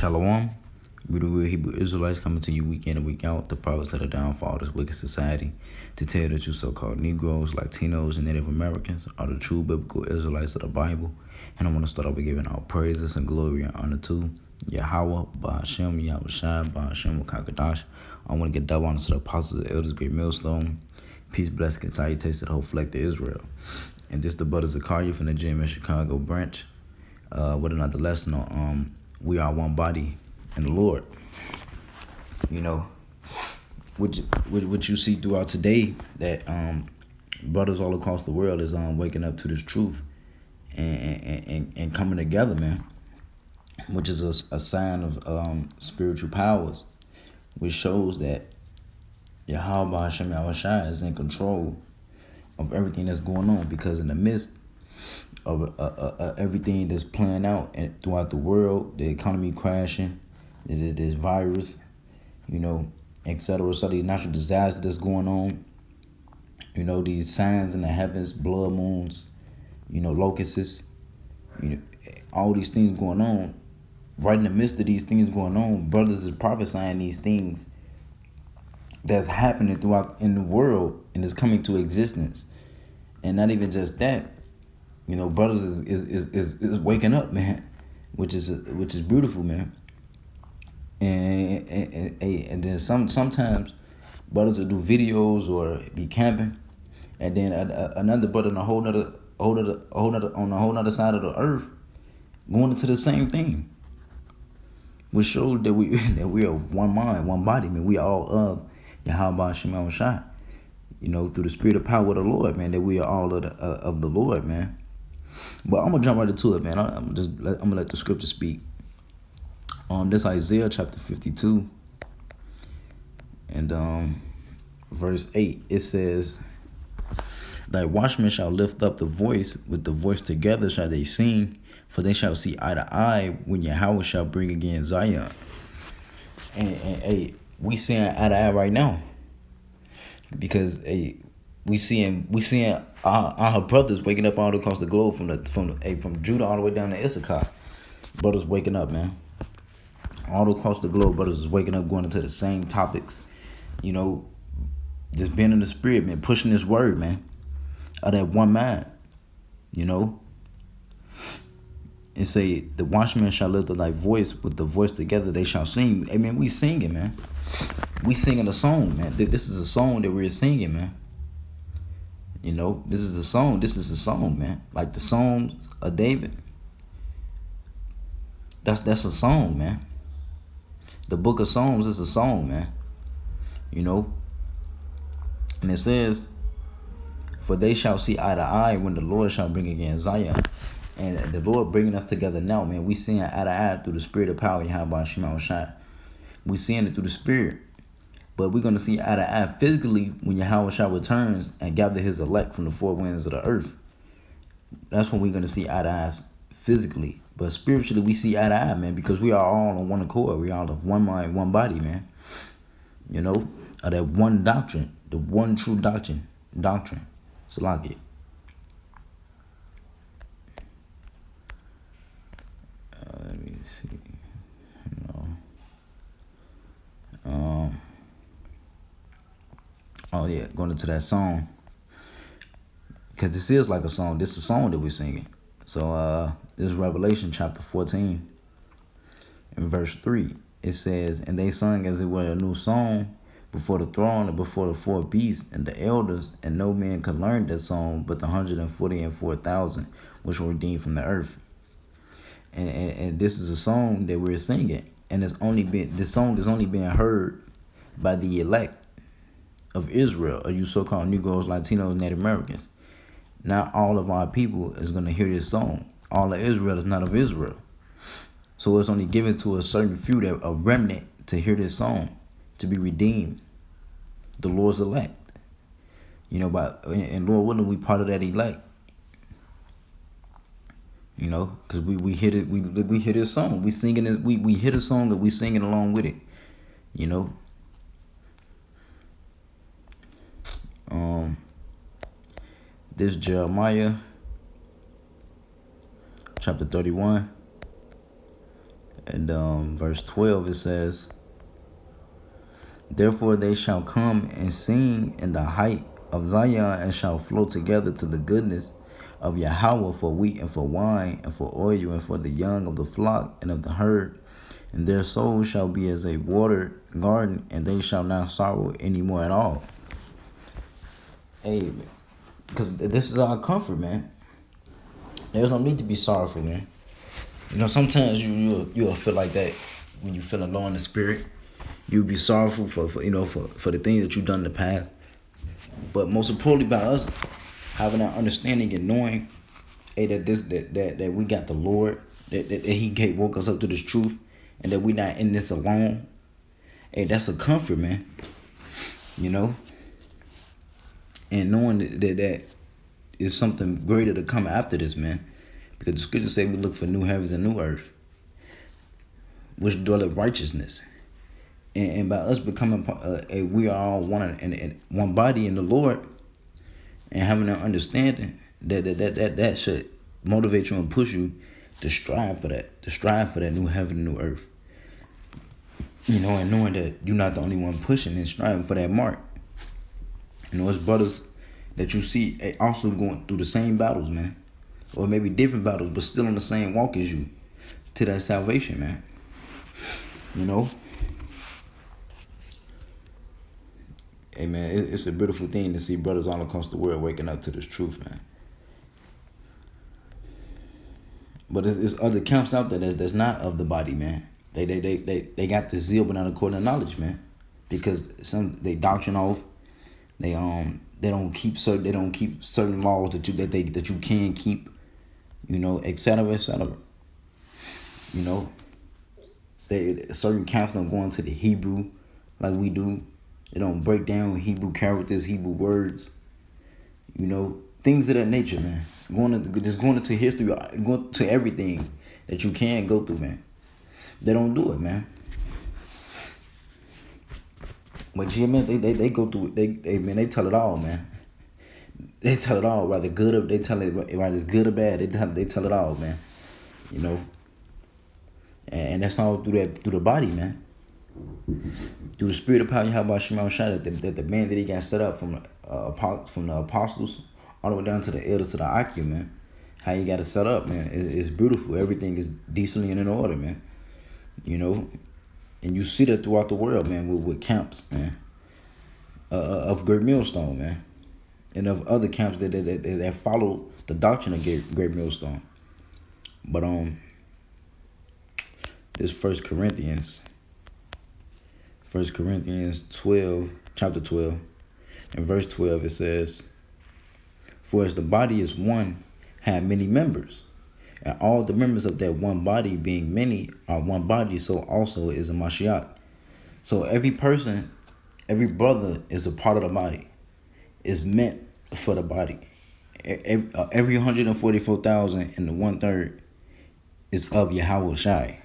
Shalom. We the real Hebrew Israelites coming to you week in and week out. The prophets of the downfall of this wicked society to tell that you so-called Negroes, Latinos, and Native Americans are the true biblical Israelites of the Bible. And I want to start off by giving all praises and glory and honor to Yahweh, Ba'ashem, Yahweh Shai, Ba'ashem, Wakakadash. I want to get double honor to the apostles, the elders, great millstone. Peace, blessing, and salutations to the whole flag of Israel. And this the brother Zakaria from the GMS Chicago branch. With another lesson on we are one body in the Lord. You know, what you see throughout today, that brothers all across the world is waking up to this truth and coming together, man, which is a sign of spiritual powers, which shows that Yahweh Hashem Yahweh Shai is in control of everything that's going on, because in the midst of everything that's playing out and throughout the world, the economy crashing, this virus, you know, etc. So these natural disasters that's going on, you know, these signs in the heavens, blood moons, you know, locusts, you know, all these things going on. Right in the midst of these things going on, brothers is prophesying these things that's happening throughout in the world and is coming to existence. And not even just that, you know, brothers is waking up, man, which is beautiful, man. And then sometimes brothers will do videos or be camping, and then another brother on a whole nother side of the earth going into the same thing, which shows that we are one mind, one body, man. We are all of Yahweh Hashem Yahweh Shai, you know, through the spirit of power of the Lord, man. That we are all of the Lord, man. But I'm gonna jump right into it, man. I'm gonna let the scripture speak. This Isaiah chapter 52 and verse 8. It says, "Thy watchmen shall lift up the voice, with the voice together shall they sing, for they shall see eye to eye when Yahweh shall bring again Zion." And we seeing eye to eye right now, because we seeing our brothers waking up all across the globe, from Judah all the way down to Issachar. Brothers waking up, man. All across the globe, brothers is waking up, going into the same topics. You know, just being in the spirit, man, pushing this word, man, of that one mind. You know, and say, "The watchmen shall lift up thy voice, with the voice together they shall sing." Hey, man, we singing, man. We singing a song, man. This is a song that we're singing, man. You know, this is a song. This is a song, man. Like the Psalms of David. That's a song, man. The book of Psalms is a song, man. You know. And it says, "For they shall see eye to eye when the Lord shall bring again Zion." And the Lord bringing us together now, man. We seeing eye to eye through the spirit of power. Yahweh Shema Shai. We seeing it through the spirit. But we're going to see eye to eye physically when Yahweh Shai returns and gather his elect from the four winds of the earth. That's when we're going to see eye to eye physically. But spiritually, we see eye to eye, man, because we are all on one accord. We all of one mind, one body, man. You know, of that one doctrine, the one true doctrine. Salaki. Let me see. Oh yeah, going into that song, because this is like a song. This is a song that we're singing. So this is Revelation chapter 14 and verse 3. It says, "And they sung as it were a new song before the throne and before the four beasts and the elders, and no man could learn that song but the 144,000 which were redeemed from the earth." And this is a song that we're singing, and this song is only being heard by the elect of Israel, or you so-called Negroes, Latinos, Native Americans. Not all of our people is going to hear this song. All of Israel is not of Israel. So it's only given to a certain few, that a remnant, to hear this song, to be redeemed, the Lord's elect. You know, and Lord willing, we part of that elect. You know, because we hit it, we hear this song, we singing it, we hit a song and we singing along with it. You know. This Jeremiah chapter 31 And verse 12 it says, therefore they shall come and sing in the height of Zion, and shall flow together to the goodness of Yahweh, for wheat and for wine and for oil and for the young of the flock and of the herd. And their soul shall be as a watered garden, and they shall not sorrow any more at all. Hey, because this is our comfort, man. There's no need to be sorrowful, man. You know, sometimes you'll feel like that when you feeling low in the spirit. You'll be sorrowful for the things that you've done in the past. But most importantly about us having that understanding and knowing, hey, that we got the Lord, that He woke us up to this truth, and that we're not in this alone. Hey, that's a comfort, man. You know? And knowing that is something greater to come after this, man. Because the scriptures say we look for new heavens and new earth, which dwelleth righteousness. And by us becoming we are all one body in the Lord, and having an understanding that should motivate you and push you to strive for that new heaven and new earth. You know, and knowing that you're not the only one pushing and striving for that mark. You know, it's brothers that you see also going through the same battles, man. Or maybe different battles, but still on the same walk as you to that salvation, man. You know? Hey, man, it's a beautiful thing to see brothers all across the world waking up to this truth, man. But it's other camps out there that's not of the body, man. They got the zeal, but not according to knowledge, man. Because they doctrine off. They don't keep certain laws that you can keep, you know, etc. etc. You know, certain camps don't go into the Hebrew like we do. They don't break down Hebrew characters, Hebrew words. You know, things of that nature, man. Going into history, going to everything that you can go through, man. They don't do it, man. But yeah, man, they go through it. They tell it all, man. They tell it all, whether good or whether it's good or bad. They tell it all, man. You know, and that's all through the body, man. Through the spirit of power, Yahweh Shema Shai, that the man that He got set up from the apostles all the way down to the elders to the Akim, man. How He got it set up, man. It's beautiful. Everything is decently and in order, man. You know, and you see that throughout the world, man, with camps, man, of Great Millstone, man, and of other camps that follow the doctrine of Great Millstone. But this 1 Corinthians 12, chapter 12, and verse 12, it says, for as the body is one, have many members, and all the members of that one body being many are one body, so also is a Mashiach. So every person, every brother is a part of the body, is meant for the body. Every 144,000 and the 1/3 is of Yahweh Shai,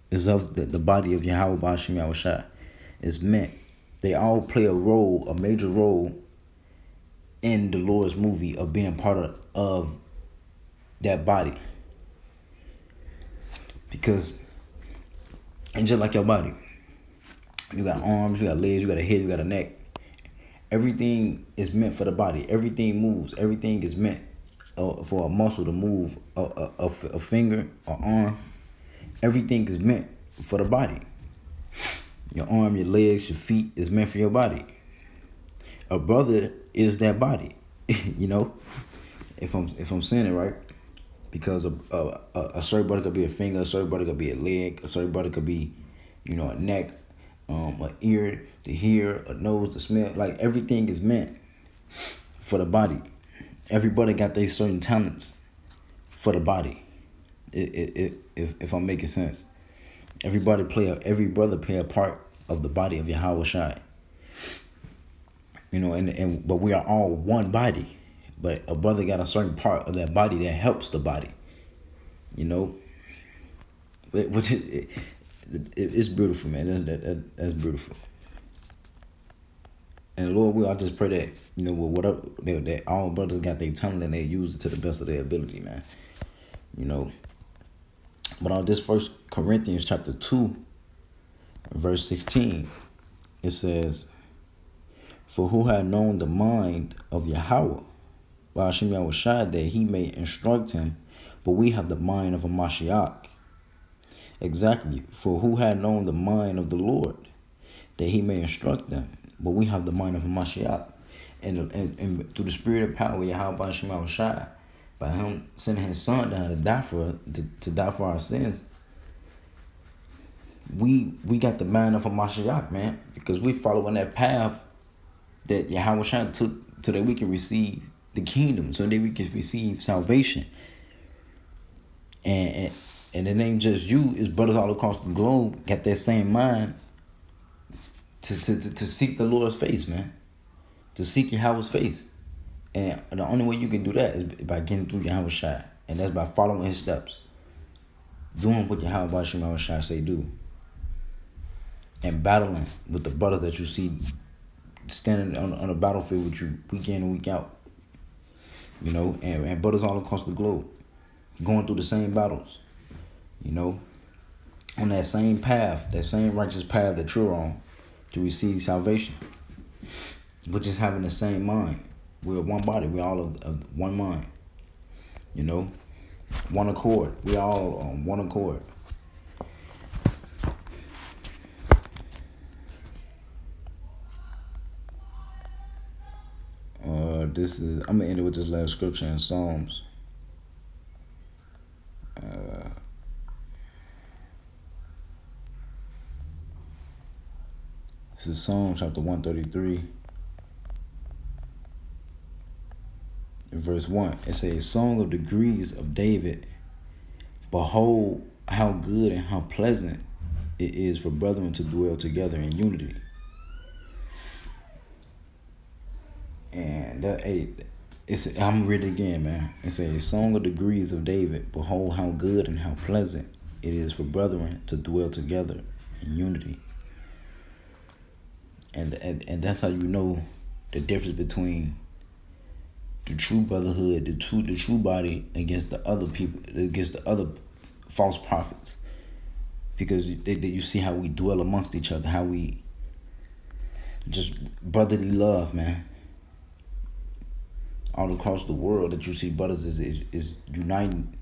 is of the body of Yahweh Bashim Yahweh Shai. Is meant. They all play a major role in the Lord's movie of being part of that body. Because, and just like your body, you got arms, you got legs, you got a head, you got a neck. Everything is meant for the body. Everything moves. Everything is meant for a muscle to move, a finger, an arm. Everything is meant for the body. Your arm, your legs, your feet is meant for your body. A brother is that body, you know. If I'm saying it right, because a certain brother could be a finger, a certain brother could be a leg, a certain brother could be, you know, a neck, an ear to hear, a nose to smell. Like everything is meant for the body. Everybody got their certain talents for the body. If I'm making sense. Every brother play a part of the body of Yahweh Shai. You know, but we are all one body. But a brother got a certain part of that body that helps the body. You know, which it's beautiful, man. That's beautiful. And Lord, I just pray that, you know, whatever that all brothers got their talent and they use it to the best of their ability, man. You know, But on this First Corinthians chapter 2, verse 16, it says, "For who had known the mind of Yahweh, Ba'ashem Yahushua, that he may instruct him, but we have the mind of a Mashiach." Exactly. For who had known the mind of the Lord, that he may instruct them, but we have the mind of a Mashiach. And through the spirit of power, Yahweh Ba'ashem Yahushua, by him sending his son down to die for our sins, we got the mind of a Mashiach, man, because we following that path that Yahweh took so that we can receive the kingdom, so that we can receive salvation. And it ain't just you, it's brothers all across the globe got that same mind to seek the Lord's face, man, to seek Yahweh's face. And the only way you can do that is by getting through Yahweh Shai, and that's by following his steps, doing what Yahweh Ba'ashem Shai say do, and battling with the brothers that you see standing on the battlefield with you week in and week out, you know, and brothers all across the globe going through the same battles, you know, on that same path, that same righteous path that you're on to receive salvation. We're just having the same mind. We're one body. We're all of one mind, you know, one accord. We all on one accord. I'm gonna end it with this last scripture in Psalms. This is Psalm chapter 133, verse 1. It says, "Song of degrees of David. Behold, how good and how pleasant it is for brethren to dwell together in unity." And I'm gonna read it again, man. It says, "Song of degrees of David. Behold, how good and how pleasant it is for brethren to dwell together in unity." And that's how you know the difference between the true brotherhood, the true body against the other people, against the other false prophets. Because you see how we dwell amongst each other, how we just brotherly love, man. All across the world that you see brothers is uniting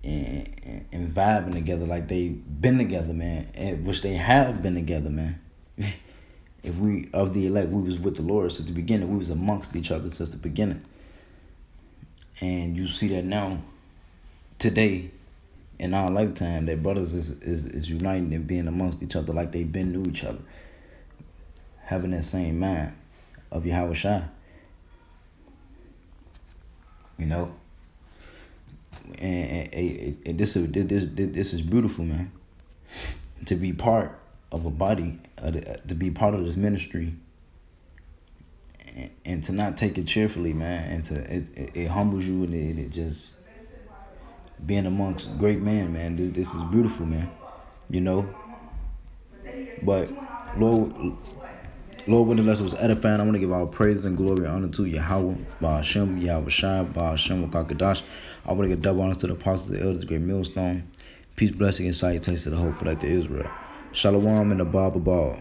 and vibing together like they've been together, man, and which they have been together, man. If we of the elect, we was with the Lord since the beginning. We was amongst each other since the beginning. And you see that now, today, in our lifetime, that brothers is uniting and being amongst each other like they've been knew each other. Having that same mind of Yahweh Shai. You know? And this is beautiful, man. To be part of a body, to be part of this ministry, and to not take it cheerfully, man, and it humbles you, and it just being amongst great men, man. This is beautiful, man. You know. But Lord, nonetheless, it was edifying. I want to give all praise and glory and honor to Yahweh, Ba'ashem, Yahweh Shai, Ba'ashem, Wakakadash. I want to give double honors to the apostles, the elders, great millstone. Peace, blessing, and salutations to the whole for like the Israel. Shalom and the Baba Ball.